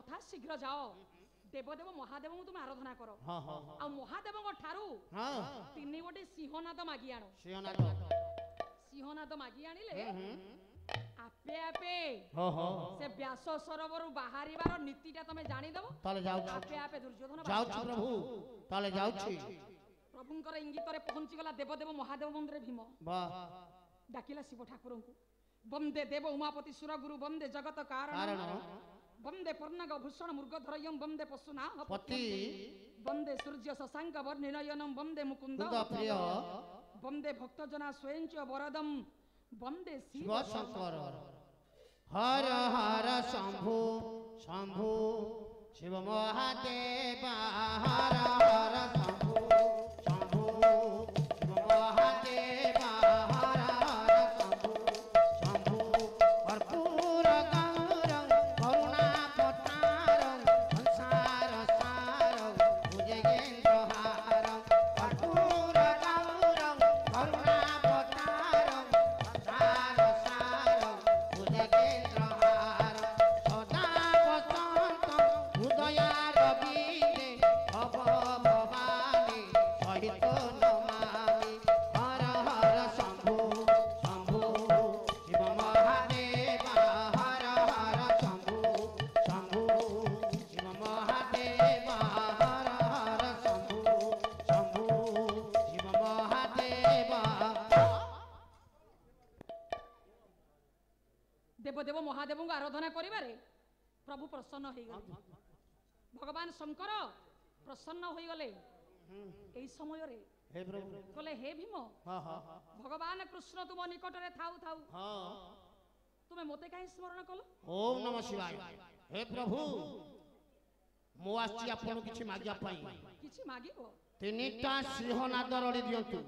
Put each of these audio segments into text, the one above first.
ଯଥା ଶୀଘ୍ର ଯାଅ देवदेव महादेव को तुम आराधना करो आ महादेव को ठारू तीन गोटे सिंहनाद मागी आनो सिंहनाद मागी आनिले आपे आपे से व्यास सरोवर बाहरी बार नीतिटा तमे जानि देबो ताले जाउ आपे आपे दुर्योधन जाउ प्रभु ताले जाउ छी प्रभुंकर इंगित रे पहुंची गला देवदेव महादेव मंदिर भीम वाह डाकिला शिव ठाकुर को वंदे देव उमापति सुर गुरु वंदे जगत कारण वंदे पर्णग भूषण मृगधरयं वंदे पशुना पति वंदे सूर्य शशांक वर्णनयनं वंदे मुकुंद प्रिय वंदे भक्तजना स्वयं च वरदम वंदे शिव शंकर हर हर शंभु शंभु शिव महादेव हर हर शंभु शंभु शिव महादेव हर हर शंभु शंभु कर्पूर गौरं करुणा पतारं संसार सारं भुजगेन्द्र हारं कर्पूर गौरं करुणा पतारं संसार सारं भुजगेन्द्र हारं सदा वसन्तं हृदयार बीजे भव भवानी सहित नमामि हर हर शंभु शंभु शिव महादेव हर हर शंभु शंभु शिव महादेव हर हर शंभु शंभु शिव महादेव देवदेव महादेव को आराधना करिबारे प्रभु प्रसन्न हो गले भगवान शंकर प्रसन्न हो गले एई समय रे हे प्रभु कहले हे भीम भगवान कृष्ण तुम निकट रे थाउ थाउ तुमे मोते काहे स्मरण कलो ओम नमः शिवाय हे प्रभु मो आछि आपन किछि मागिया पाई किछि मागिबो तीनटा सिंहनाद रडी दियंतु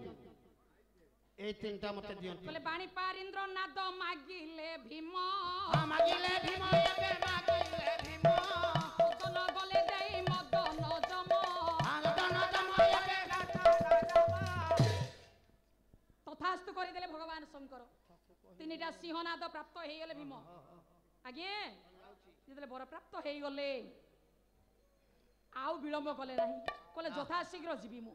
ए तीनटा मते दियंतु कहले बाणी पार इंद्र नाद मागिले भीम मागिले भीम एबे मागिले भीम मदन गले देई मदन जम मदन जम एबे तथास्तु करि देले भगवान शंकर तीनटा सिंहनाद प्राप्त हेई गेले भीम आगे जेतले बर प्राप्त हेई गले आउ विलंब कले नाही कहले यथा शीघ्र जीवी मु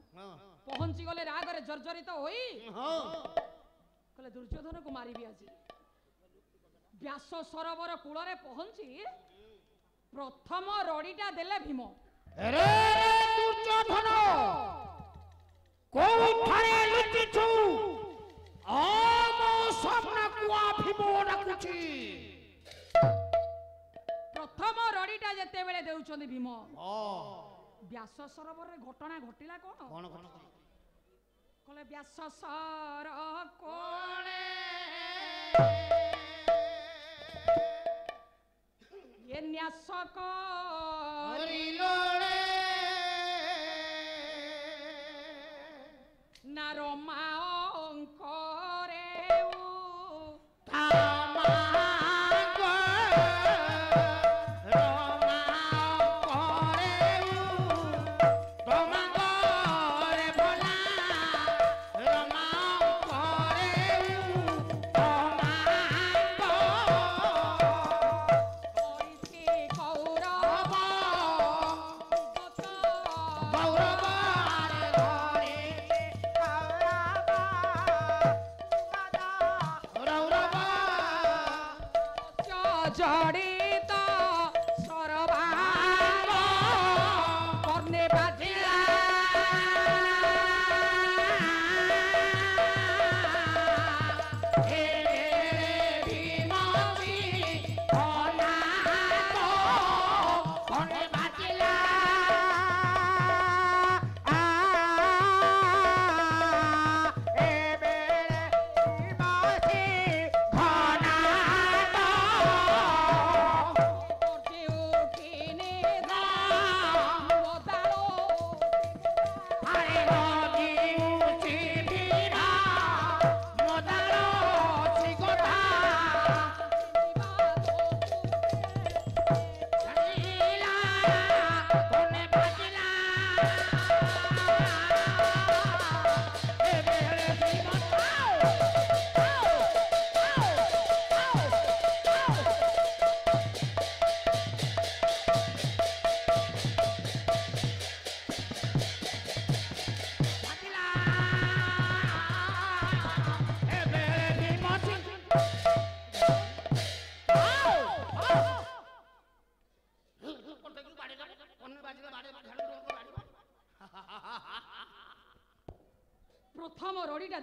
पहुंची गले रागरे जर्जरित होई कहले दुर्योधन को मारिबी आज व्यास सरोवर कूल रे पहुंची प्रथम रडीटा देले भीम अरे दुर्योधन कोठारे लुचिछु आमो सामना कुआ भीम डाकुछि प्रथम रडीटा जेते बेले देउछन भीम व्यास सरोवर रे घटना घटिला कोन कोन कहले व्यास सर कोणे ये न्यास करिलोळे नारमाओंकरे तामा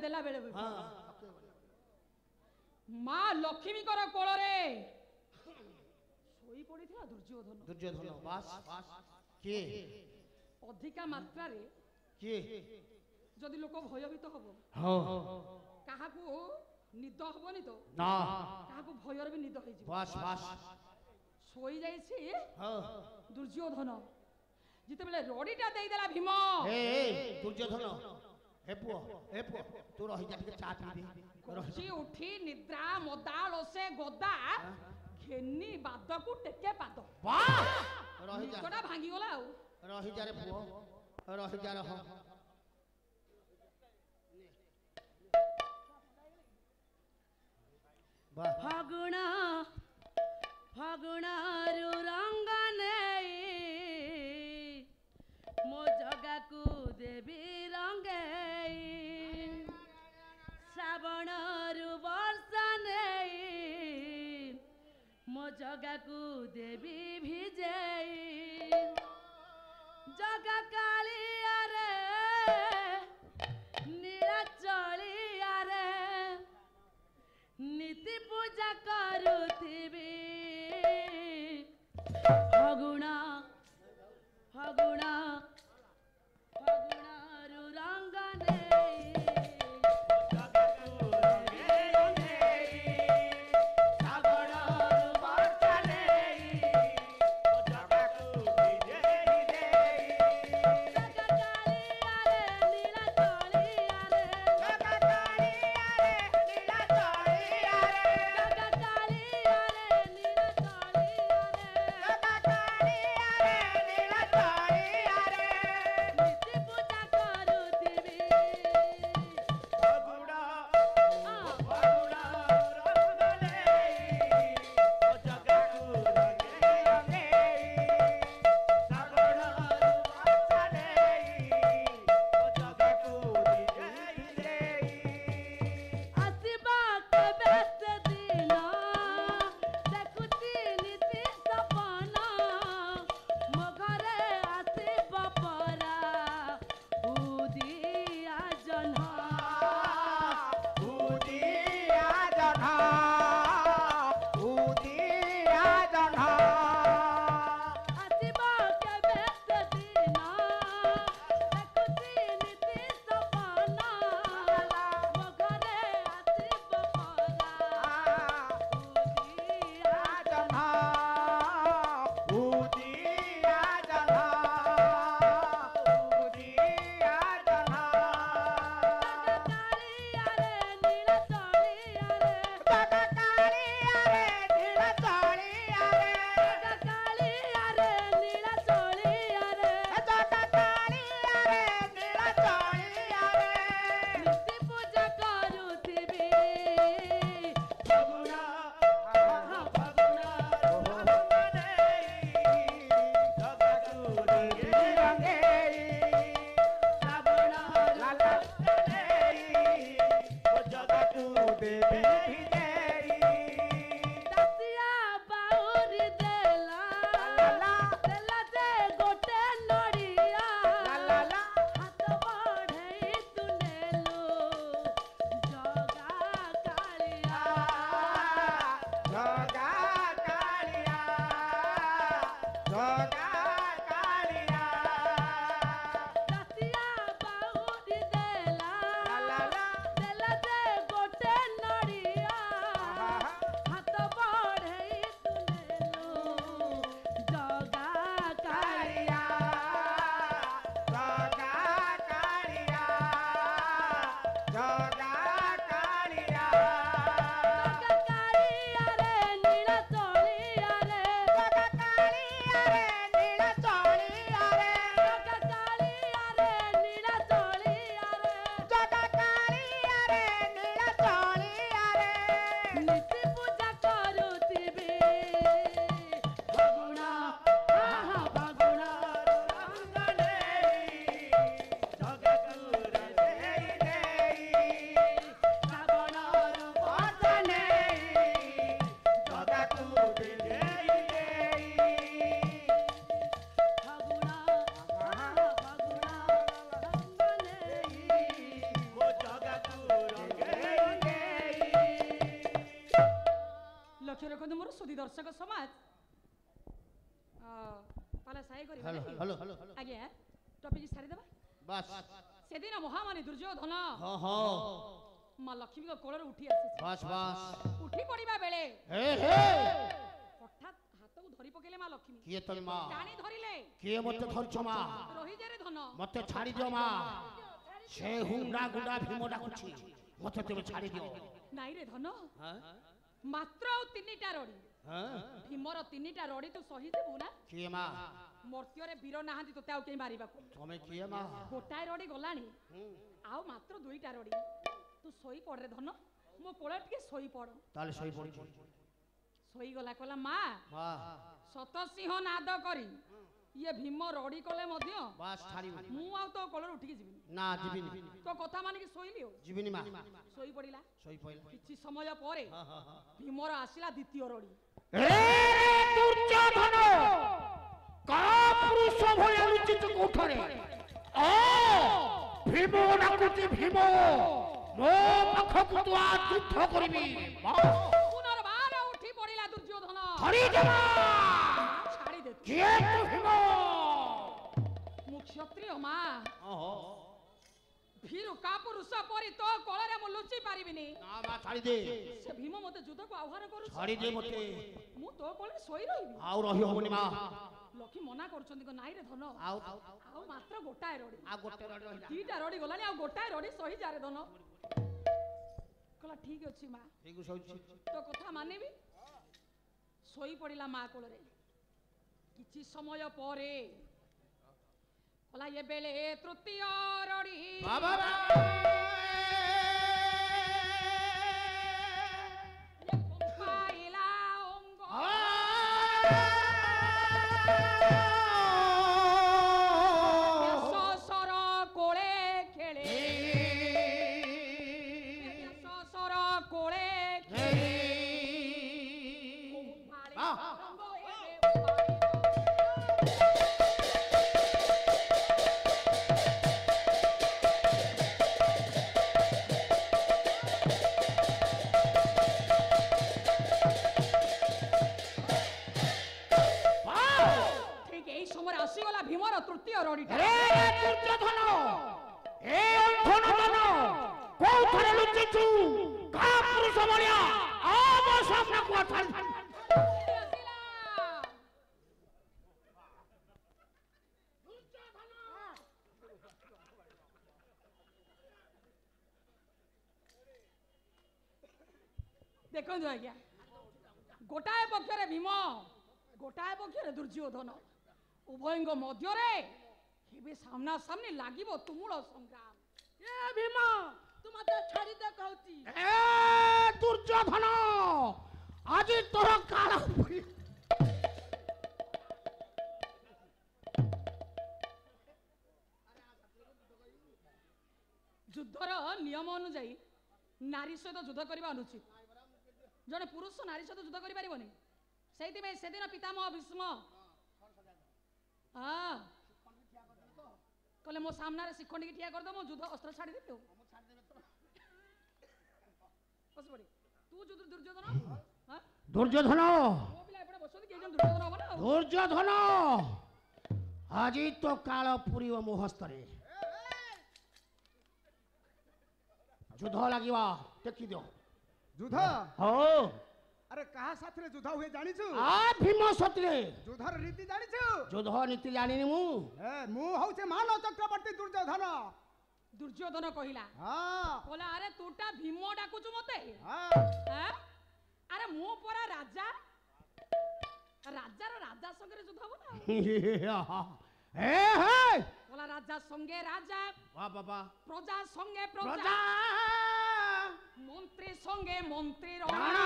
देला बेले माँ लक्ष्मी कोल शोई पड़ी दुर्योधन दुर्योधन बास किए अधिका मात्रा रे किए जदि लोक भयभीत हम क्या निद हबनी तो ना क्या भयर भी निद बास बास शोई जाइछि दुर्योधन जिते बेले रड़ीटा दे देला भीम दुर्योधन हे पुओ तू रही जा के चा पी दे कची उठी निद्रा मदाल से गोदा घेनी बाद को टेके पाद वाह रही जा कोटा भांगी गला रही जा रे पुओ रही जा रह फागुना फागुनारु रंग नहीं मो जगा को देवी रंगे श्रावणरु वर्षा नहीं मो जगा को देवी भिजे जगा कालिया रे नीला चलिया रे नीति पूजा करुथिबी फगुणा फगुणा फगुणारु रंग दर्शक समाज पाला साई करी हेलो हेलो हेलो आज्ञा टॉपिक सारी देबा बस से दिन महामानी दुर्योधन हां हां मां लक्ष्मी को कोलर उठी आसी बस बस उठी पड़िबा बेले हे हे हठात हाथ को धरी पकेले मां लक्ष्मी किए तोर मां टाणी धरिले किए मते धरछ मां रही जे रे धन मते छाड़ी दियो मां से हुंडा गुंडा भीम डाकुछि मते तेरे छाड़ी दियो नाई रे धन हां मात्र और तीनटा रडी हां भीमर तीनटा रडी तू सही देबू ना किए मां मर्त्य रे वीर नाहांती तोते आउ केई मारिबा को तमे किए मां गोटाय रडी गलानी आउ मात्र दुईटा रडी तू सोई पड़ रे धन मो कोळे टिके सोई पड़ ताले सही पड़ी सोई गला कहला मां वाह सत सिंह नाद करी ये भीम रडी कले मध्य बस छाड़ी मु आउ तो कोळे उठी जिबिनी ना जीविनी तो कथा माने कि सोईली हो जीविनी मां सोई पड़िला सही पइला किछि समय परे हां हां हां भीमर आसिला द्वितीय रडी ए दुर्योधन का पुरुष भय लुचित कोठरे आ भीम डाकुति भीम मो पखकु तू आ युद्ध करबी पुनर्बार उठी पड़िला दुर्योधन हरि जमा छाड़ी दे किए तू भीम मु क्षत्रिय मां ओहो भीरु का पुरुष परी तो कोଳରେ मु लुचि पारिबिनी ना मा छाड़ी दे से भीम मते युद्ध को आह्वान करू छाड़ी दे मते मु तो कोଳରେ सोई रहिबी आउ रहि होबनी मा लक्ष्मी मना करछन्ती को नाई रे धन आउ आउ मात्र गोटाए रडी आ गोटे रहि रहिला दीटा रडी गलानी आउ गोटाए रडी सही जारे धन कला ठीक अछि मा ठीक सोची तो कथा मानेबी सोई पड़िला मा कोଳରେ किछि समय परे कला ये बेले तृतीय रडी बाबा पाइला अंग ससर कोळे खेळे ससर कोळे खेळे ठीक এই সময় আসিগলা ভীমর তৃতীয় রডিটা रे दुर्योधन ए अंधनदन कोथरे लुचिछु का पुरुष बलिया आब सामना को छाड़ी দেখুন আজ্ঞা গোটায় পক্ষরে ভীম গোটায় পক্ষরে দুর্যোধন উভয়ঙ্গ মধ্যরে হেবে সামনা সামনে লাগিব তুমুল সংগ্রাম ए भीम तू मते छाड़ी दे कहती ए दुर्योधन आज तोर काल যুদ্ধর নিয়ম অনুযায়ী নারী সহিত যুদ্ধ করা অনুচিত জনে পুরুষ নারী সহিত যুদ্ধ করে পারিবনি সেইথিপাই সেদিন পিতামহ ভীষ্ম কলে মো সামনারে শিখণ্ডিকি ঠিয়া করে মো যুদ্ধ অস্ত্র ছাড়ি দেবি বসে পড়ি তু যুদ্ধ দুর্যোধন হ্যাঁ दुर्योधन মো পিলা এপড়ে বসতি কে জন দুর্যোধন হব না दुर्योधन आज तो काल पुरी मो हस्तरे युद्ध लागिवा देखि दियो ଯୁଦ୍ଧ हो ଆରେ କାହା ସାଥିରେ ଯୁଦ୍ଧ ହୁଏ ଜାଣିଛୁ आ भीम सतरे ଯୁଦ୍ଧର ରୀତି ଜାଣିଛୁ युद्ध नीति जानिनी मु ଏ ମୁଁ ହଉଛି ମାନ ଚକ୍ରବର୍ତ୍ତୀ ଦୁର୍ଯୋଧନ দুর্যোধন কহিলা ହଁ বলে আরে তুটা ভীম ডাকুছু মতে ହଁ হ্যাঁ আরে মো পরা রাজা রাজার রাজা সঙ্গে যুদ্ধ হব না ए हे বলা রাজা সঙ্গে রাজা वाह बाबा প্রজা সঙ্গে প্রজা प्रजा মন্ত্রী সঙ্গে মন্ত্রী राणा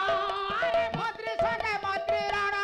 अरे मंत्री संगे मंत्री राणा